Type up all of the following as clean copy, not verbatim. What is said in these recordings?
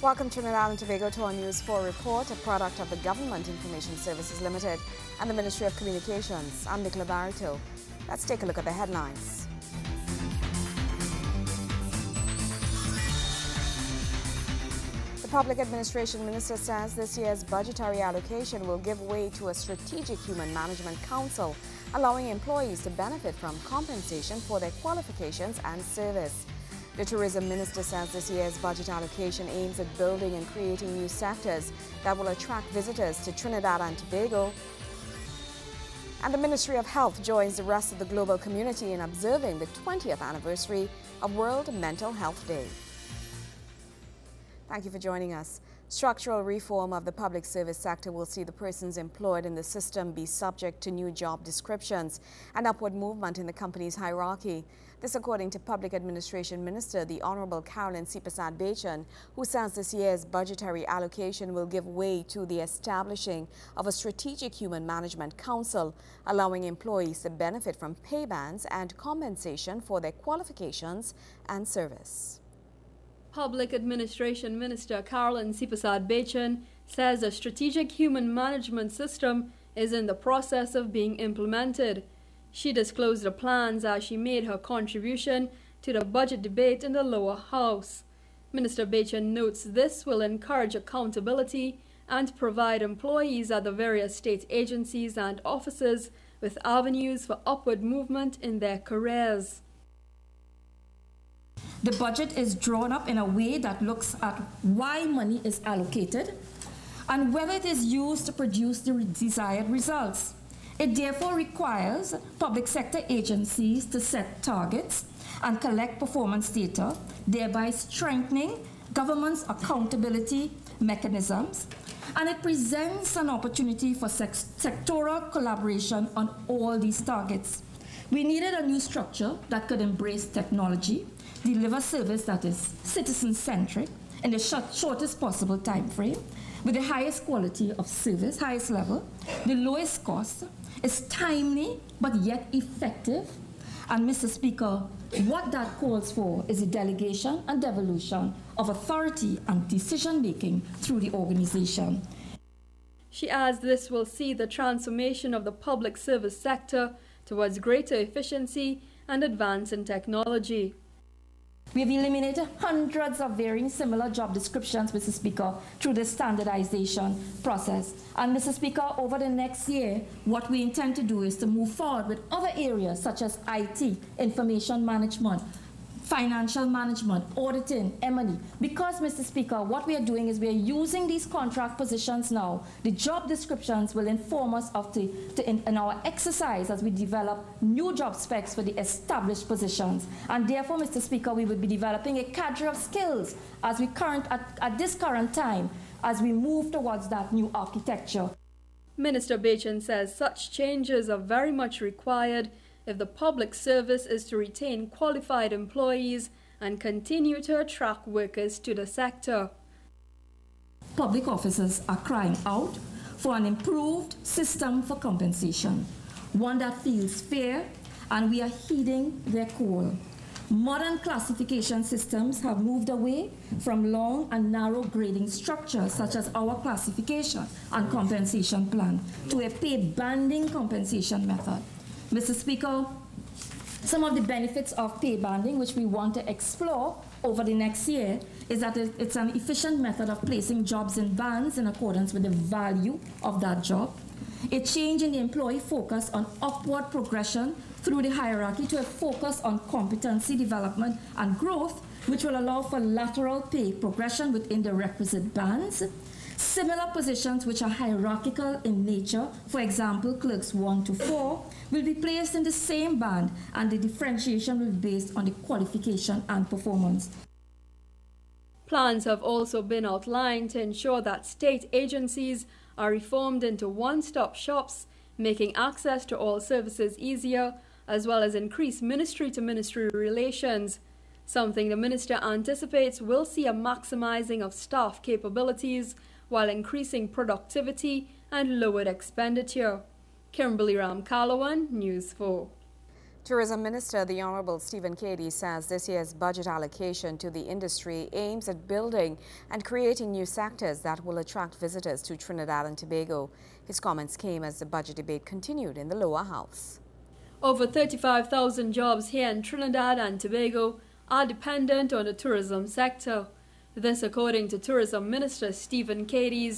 Welcome Trinidad and Tobago to our News 4 report, a product of the Government Information Services Limited and the Ministry of Communications. I'm Nicola Barito. Let's take a look at the headlines. The Public Administration Minister says this year's budgetary allocation will give way to a Strategic Human Management Council, allowing employees to benefit from compensation for their qualifications and service. The Tourism Minister says this year's budget allocation aims at building and creating new sectors that will attract visitors to Trinidad and Tobago. And the Ministry of Health joins the rest of the global community in observing the 20th anniversary of World Mental Health Day. Thank you for joining us. Structural reform of the public service sector will see the persons employed in the system be subject to new job descriptions and upward movement in the company's hierarchy. This according to Public Administration Minister, the Honorable Carolyn Sipasad Bachan, who says this year's budgetary allocation will give way to the establishing of a Strategic Human Management Council, allowing employees to benefit from pay bands and compensation for their qualifications and service. Public Administration Minister Carolyn Sipasad Bachan says a strategic human management system is in the process of being implemented. She disclosed the plans as she made her contribution to the budget debate in the lower house. Minister Bachan notes this will encourage accountability and provide employees at the various state agencies and offices with avenues for upward movement in their careers. The budget is drawn up in a way that looks at why money is allocated and whether it is used to produce the desired results. It therefore requires public sector agencies to set targets and collect performance data, thereby strengthening government's accountability mechanisms, and it presents an opportunity for sectoral collaboration on all these targets. We needed a new structure that could embrace technology, deliver service that is citizen-centric in the shortest possible time frame, with the highest quality of service, highest level, the lowest cost, is timely but yet effective. And Mr. Speaker, what that calls for is the delegation and devolution of authority and decision-making through the organization. She adds this will see the transformation of the public service sector towards greater efficiency and advance in technology. We have eliminated hundreds of varying similar job descriptions, Mr. Speaker, through the standardization process. And Mr. Speaker, over the next year, what we intend to do is to move forward with other areas such as IT, information management, financial management, auditing, M&E. Because, Mr. Speaker, what we are doing is we are using these contract positions now. The job descriptions will inform us of in our exercise as we develop new job specs for the established positions. And therefore, Mr. Speaker, we will be developing a cadre of skills as we at this current time as we move towards that new architecture. Minister Bachan says such changes are very much required if the public service is to retain qualified employees and continue to attract workers to the sector. Public officers are crying out for an improved system for compensation, one that feels fair, and we are heeding their call. Modern classification systems have moved away from long and narrow grading structures such as our classification and compensation plan to a pay banding compensation method. Mr. Speaker, some of the benefits of pay banding, which we want to explore over the next year, is that it's an efficient method of placing jobs in bands in accordance with the value of that job. A change in the employee focus on upward progression through the hierarchy to a focus on competency development and growth, which will allow for lateral pay progression within the requisite bands. Similar positions which are hierarchical in nature, for example, clerks 1 to 4, will be placed in the same band, and the differentiation will be based on the qualification and performance. Plans have also been outlined to ensure that state agencies are reformed into one-stop shops, making access to all services easier, as well as increase ministry-to-ministry relations, something the minister anticipates will see a maximizing of staff capabilities while increasing productivity and lowered expenditure. Kimberly Ram Kalawan, News 4. Tourism Minister, the Honorable Stephen Cady, says this year's budget allocation to the industry aims at building and creating new sectors that will attract visitors to Trinidad and Tobago. His comments came as the budget debate continued in the lower house. Over 35,000 jobs here in Trinidad and Tobago are dependent on the tourism sector. This according to Tourism Minister Stephen Cady,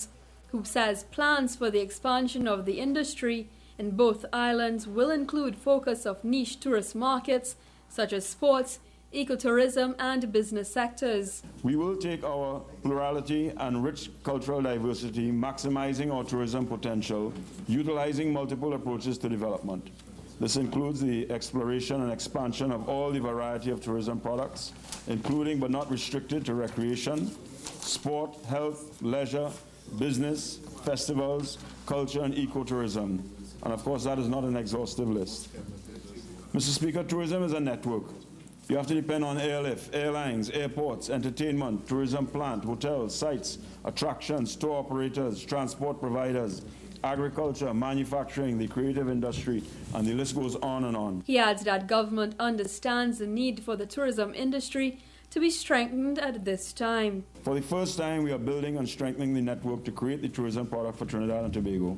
who says plans for the expansion of the industry in both islands will include focus of niche tourist markets such as sports, ecotourism and business sectors. We will take our plurality and rich cultural diversity, maximizing our tourism potential, utilizing multiple approaches to development. This includes the exploration and expansion of all the variety of tourism products, including but not restricted to recreation, sport, health, leisure, business, festivals, culture and ecotourism. And of course, that is not an exhaustive list. Mr. Speaker, tourism is a network. You have to depend on airlift, airlines, airports, entertainment, tourism plant, hotels, sites, attractions, tour operators, transport providers, agriculture, manufacturing, the creative industry, and the list goes on and on. He adds that government understands the need for the tourism industry to be strengthened at this time. For the first time, we are building and strengthening the network to create the tourism product for Trinidad and Tobago.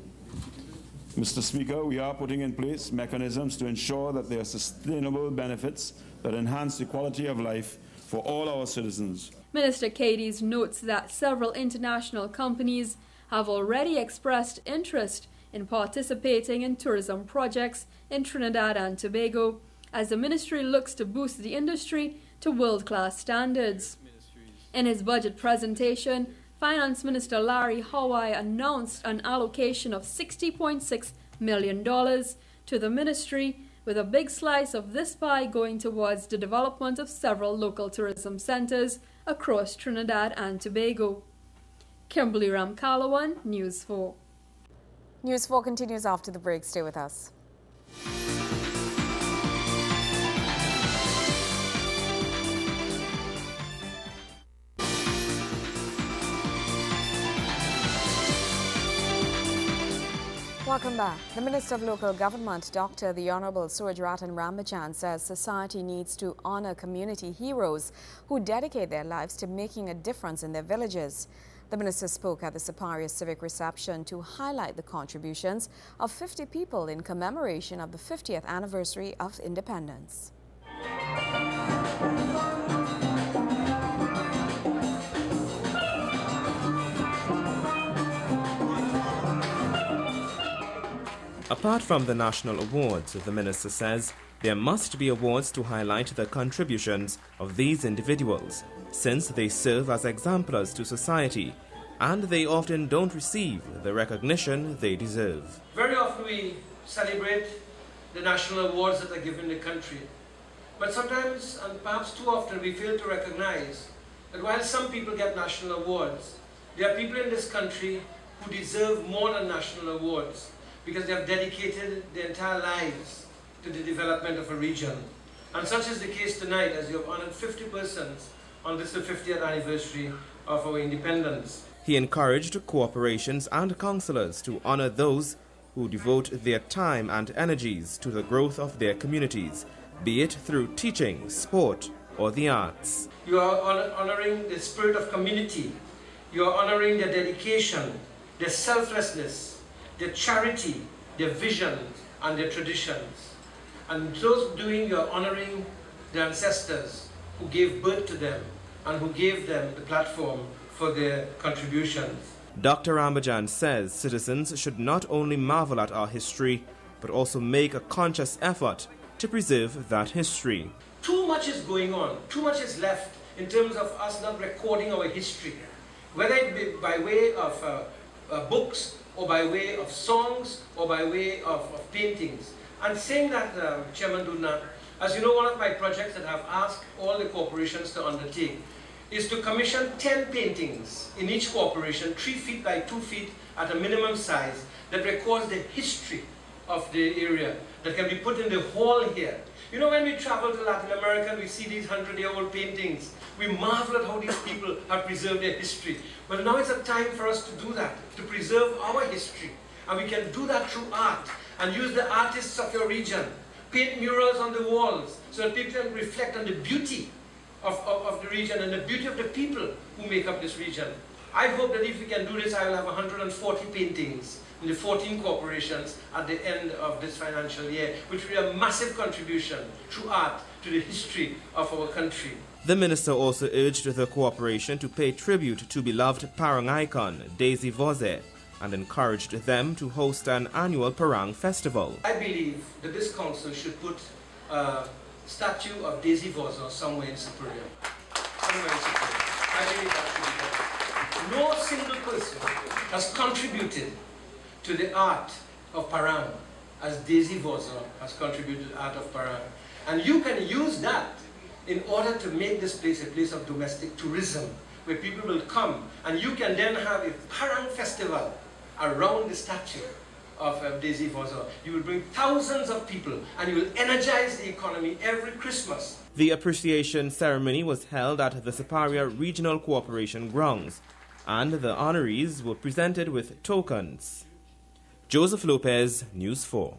Mr. Speaker, we are putting in place mechanisms to ensure that there are sustainable benefits that enhance the quality of life for all our citizens. Minister Cady notes that several international companies have already expressed interest in participating in tourism projects in Trinidad and Tobago as the ministry looks to boost the industry to world-class standards. In his budget presentation, Finance Minister Larry Howai announced an allocation of $60.6 million to the ministry, with a big slice of this pie going towards the development of several local tourism centers across Trinidad and Tobago. Kimberly Ramkalawan, News 4. News 4 continues after the break. Stay with us. Welcome back. The Minister of Local Government, Dr. the Honorable Surajratan Rambachan, says society needs to honor community heroes who dedicate their lives to making a difference in their villages. The minister spoke at the Siparia Civic Reception to highlight the contributions of 50 people in commemoration of the 50th anniversary of independence. Apart from the national awards, the minister says there must be awards to highlight the contributions of these individuals, since they serve as exemplars to society, and they often don't receive the recognition they deserve. Very often we celebrate the national awards that are given in the country, but sometimes, and perhaps too often, we fail to recognize that while some people get national awards, there are people in this country who deserve more than national awards, because they have dedicated their entire lives to the development of a region. And such is the case tonight, as you have honored 50 persons on this 50th anniversary of our independence. He encouraged corporations and councillors to honor those who devote their time and energies to the growth of their communities, be it through teaching, sport, or the arts. You are honoring the spirit of community. You are honoring their dedication, their selflessness, their charity, their vision, and their traditions. And those doing, you are honoring the ancestors who gave birth to them and who gave them the platform for their contributions. Dr. Rambachan says citizens should not only marvel at our history, but also make a conscious effort to preserve that history. Too much is going on, too much is left in terms of us not recording our history, whether it be by way of books, or by way of songs, or by way of paintings. And saying that, Chairman Dudna, as you know, one of my projects that I've asked all the corporations to undertake is to commission 10 paintings in each corporation, 3 feet by 2 feet at a minimum size, that records the history of the area, that can be put in the hall here. You know, when we travel to Latin America, we see these 100-year-old paintings. We marvel at how these people have preserved their history. But now it's a time for us to do that, to preserve our history. And we can do that through art, and use the artists of your region paint murals on the walls so that people can reflect on the beauty of the region and the beauty of the people who make up this region. I hope that if we can do this, I will have 140 paintings in the 14 corporations at the end of this financial year, which will be a massive contribution through art to the history of our country. The minister also urged the cooperation to pay tribute to beloved Parang icon Daisy Voze and encouraged them to host an annual Parang festival. I believe that this council should put a statue of Daisy Voze somewhere in Superior. I believe that should be done. No single person has contributed to the art of Parang as Daisy Voze has contributed to the art of Parang. And you can use that in order to make this place a place of domestic tourism, where people will come, and you can then have a Parang festival around the statue of Daisy Voze. You will bring thousands of people, and you will energize the economy every Christmas. The appreciation ceremony was held at the Siparia Regional Cooperation grounds, and the honorees were presented with tokens. Joseph Lopez, News 4.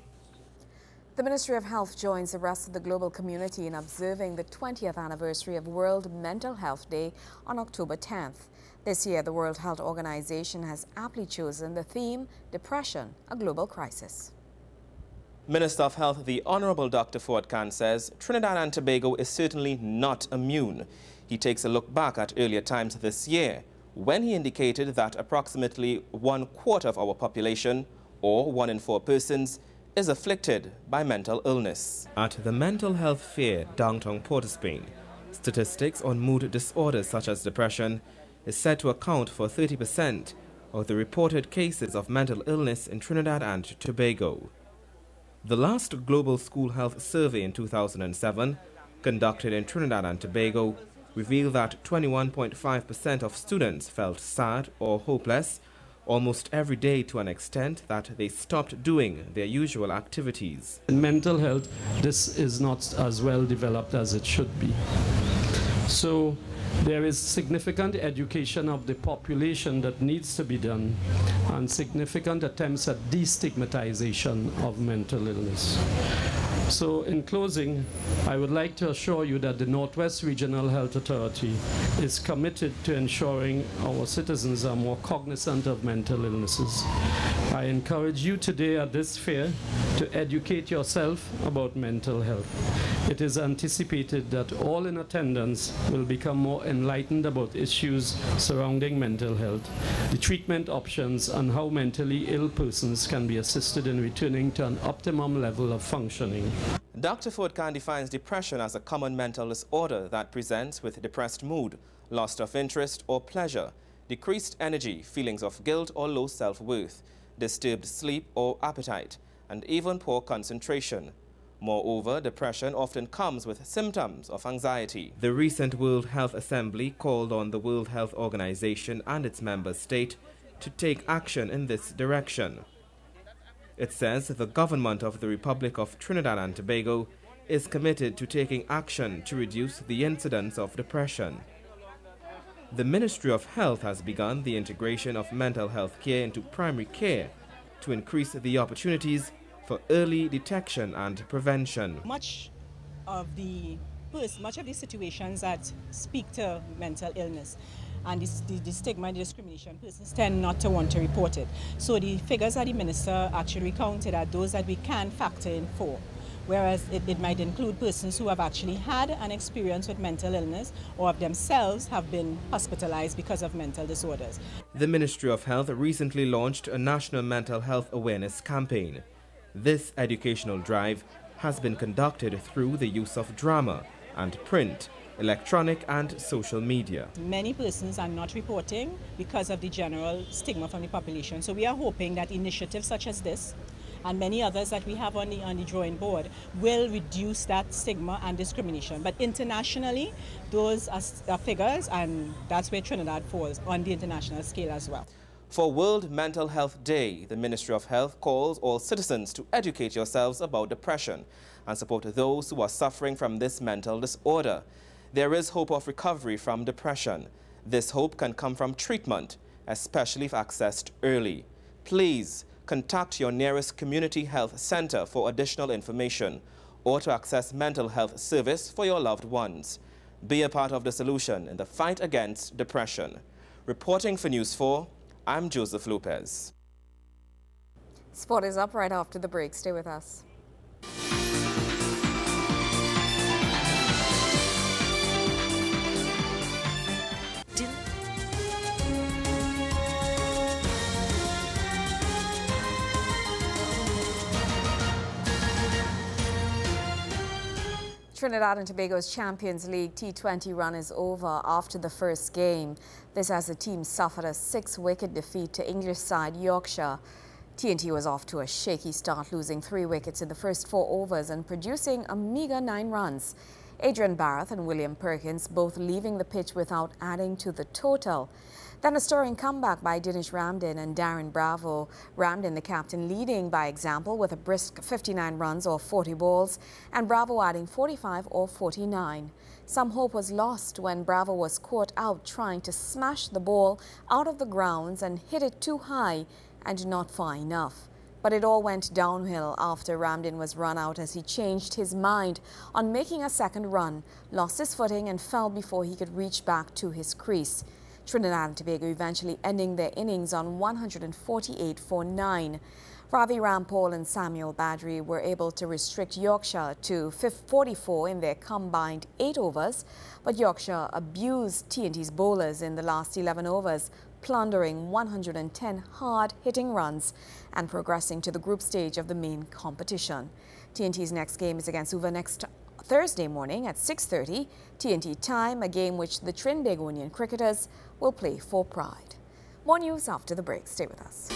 The Ministry of Health joins the rest of the global community in observing the 20th anniversary of World Mental Health Day on October 10th. This year, the World Health Organization has aptly chosen the theme, Depression, a Global Crisis. Minister of Health, the Honorable Dr. Ford Khan, says Trinidad and Tobago is certainly not immune. He takes a look back at earlier times this year, when he indicated that approximately 1/4 of our population, or 1 in 4 persons, is afflicted by mental illness. At the Mental Health Fair downtown Port of Spain, statistics on mood disorders such as depression is said to account for 30% of the reported cases of mental illness in Trinidad and Tobago. The last Global School Health Survey in 2007, conducted in Trinidad and Tobago, revealed that 21.5% of students felt sad or hopeless almost every day, to an extent that they stopped doing their usual activities. In mental health, this is not as well developed as it should be. So there is significant education of the population that needs to be done, and significant attempts at destigmatization of mental illness. So in closing, I would like to assure you that the Northwest Regional Health Authority is committed to ensuring our citizens are more cognizant of mental illnesses. I encourage you today at this fair to educate yourself about mental health. It is anticipated that all in attendance will become more enlightened about issues surrounding mental health, the treatment options, and how mentally ill persons can be assisted in returning to an optimum level of functioning. Dr. Ford Khan defines depression as a common mental disorder that presents with depressed mood, loss of interest or pleasure, decreased energy, feelings of guilt or low self-worth, disturbed sleep or appetite, and even poor concentration. Moreover, depression often comes with symptoms of anxiety. The recent World Health Assembly called on the World Health Organization and its member state to take action in this direction. It says the government of the Republic of Trinidad and Tobago is committed to taking action to reduce the incidence of depression. The Ministry of Health has begun the integration of mental health care into primary care to increase the opportunities for early detection and prevention. Much of the situations that speak to mental illness and the stigma and discrimination, persons tend not to want to report it. So the figures that the minister actually recounted are those that we can factor in for, whereas it might include persons who have actually had an experience with mental illness or of themselves have been hospitalized because of mental disorders. The Ministry of Health recently launched a national mental health awareness campaign. This educational drive has been conducted through the use of drama and print, electronic and social media. Many persons are not reporting because of the general stigma from the population. So we are hoping that initiatives such as this and many others that we have on the drawing board will reduce that stigma and discrimination. But internationally, those are figures, and that's where Trinidad falls on the international scale as well. For World Mental Health Day, the Ministry of Health calls all citizens to educate yourselves about depression and support those who are suffering from this mental disorder. There is hope of recovery from depression. This hope can come from treatment, especially if accessed early. Please contact your nearest community health center for additional information or to access mental health service for your loved ones. Be a part of the solution in the fight against depression. Reporting for News 4, I'm Joseph Lopez. Sport is up right after the break. Stay with us. Trinidad and Tobago's Champions League T20 run is over after the first game. This as the team suffered a 6-wicket defeat to English side Yorkshire. TNT was off to a shaky start, losing 3 wickets in the first 4 overs and producing a meager 9 runs. Adrian Barrett and William Perkins both leaving the pitch without adding to the total. Then a stirring comeback by Dinesh Ramdin and Darren Bravo. Ramdin, the captain, leading by example with a brisk 59 runs or 40 balls, and Bravo adding 45 or 49. Some hope was lost when Bravo was caught out trying to smash the ball out of the grounds and hit it too high and not far enough. But it all went downhill after Ramdin was run out as he changed his mind on making a second run, lost his footing and fell before he could reach back to his crease. Trinidad and Tobago eventually ending their innings on 148 for 9. Ravi Rampal and Samuel Badri were able to restrict Yorkshire to 44 in their combined 8 overs, but Yorkshire abused TNT's bowlers in the last 11 overs, plundering 110 hard-hitting runs and progressing to the group stage of the main competition. TNT's next game is against Uva next Thursday morning at 6:30 TNT time, a game which the Trinbagonian cricketers will play for pride. More news after the break. Stay with us.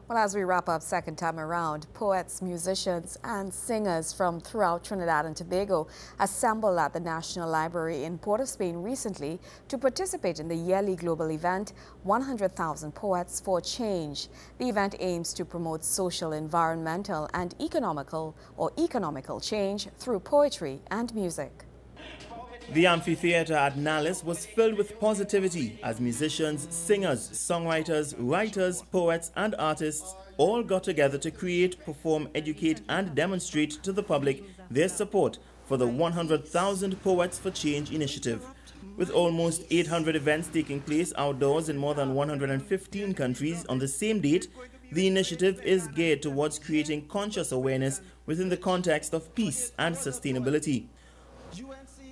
Well, as we wrap up second time around, poets, musicians and singers from throughout Trinidad and Tobago assembled at the National Library in Port of Spain recently to participate in the yearly global event, 100,000 Poets for Change. The event aims to promote social, environmental and economical change through poetry and music. The amphitheater at Nallis was filled with positivity as musicians, singers, songwriters, writers, poets and artists all got together to create, perform, educate and demonstrate to the public their support for the 100,000 Poets for Change initiative. With almost 800 events taking place outdoors in more than 115 countries on the same date, the initiative is geared towards creating conscious awareness within the context of peace and sustainability.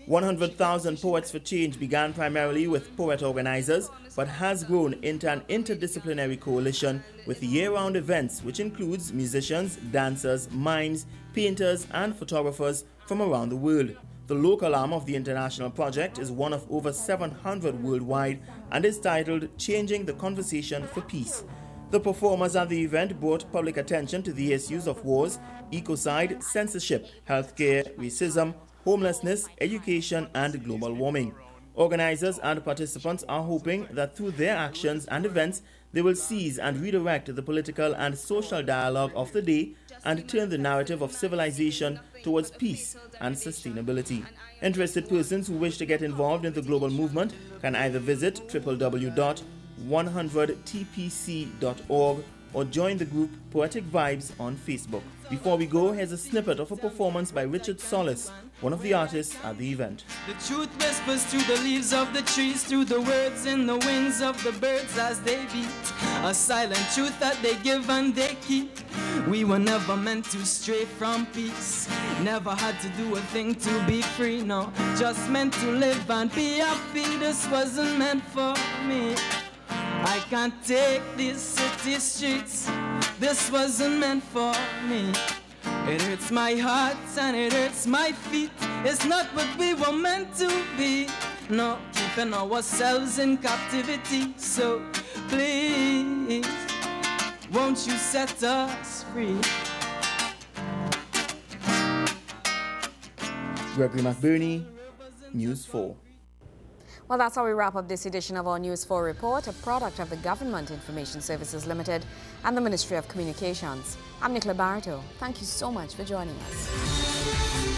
100,000 Poets for Change began primarily with poet organizers, but has grown into an interdisciplinary coalition with year-round events which includes musicians, dancers, mimes, painters and photographers from around the world. The local arm of the international project is one of over 700 worldwide and is titled Changing the Conversation for Peace. The performers at the event brought public attention to the issues of wars, ecocide, censorship, healthcare, racism, homelessness, education and global warming. Organizers and participants are hoping that through their actions and events, they will seize and redirect the political and social dialogue of the day and turn the narrative of civilization towards peace and sustainability. Interested persons who wish to get involved in the global movement can either visit www.100tpc.org or join the group Poetic Vibes on Facebook. Before we go, here's a snippet of a performance by Richard Solis, one of the artists at the event. The truth whispers through the leaves of the trees, through the words in the wings of the birds as they beat. A silent truth that they give and they keep. We were never meant to stray from peace. Never had to do a thing to be free, no. Just meant to live and be happy. This wasn't meant for me. I can't take these city streets. This wasn't meant for me. It hurts my heart and it hurts my feet. It's not what we were meant to be. No, keeping ourselves in captivity. So please, won't you set us free? Gregory McBurney, News 4. Well, that's how we wrap up this edition of our News 4 report, a product of the Government Information Services Limited and the Ministry of Communications. I'm Nicola Barreto. Thank you so much for joining us.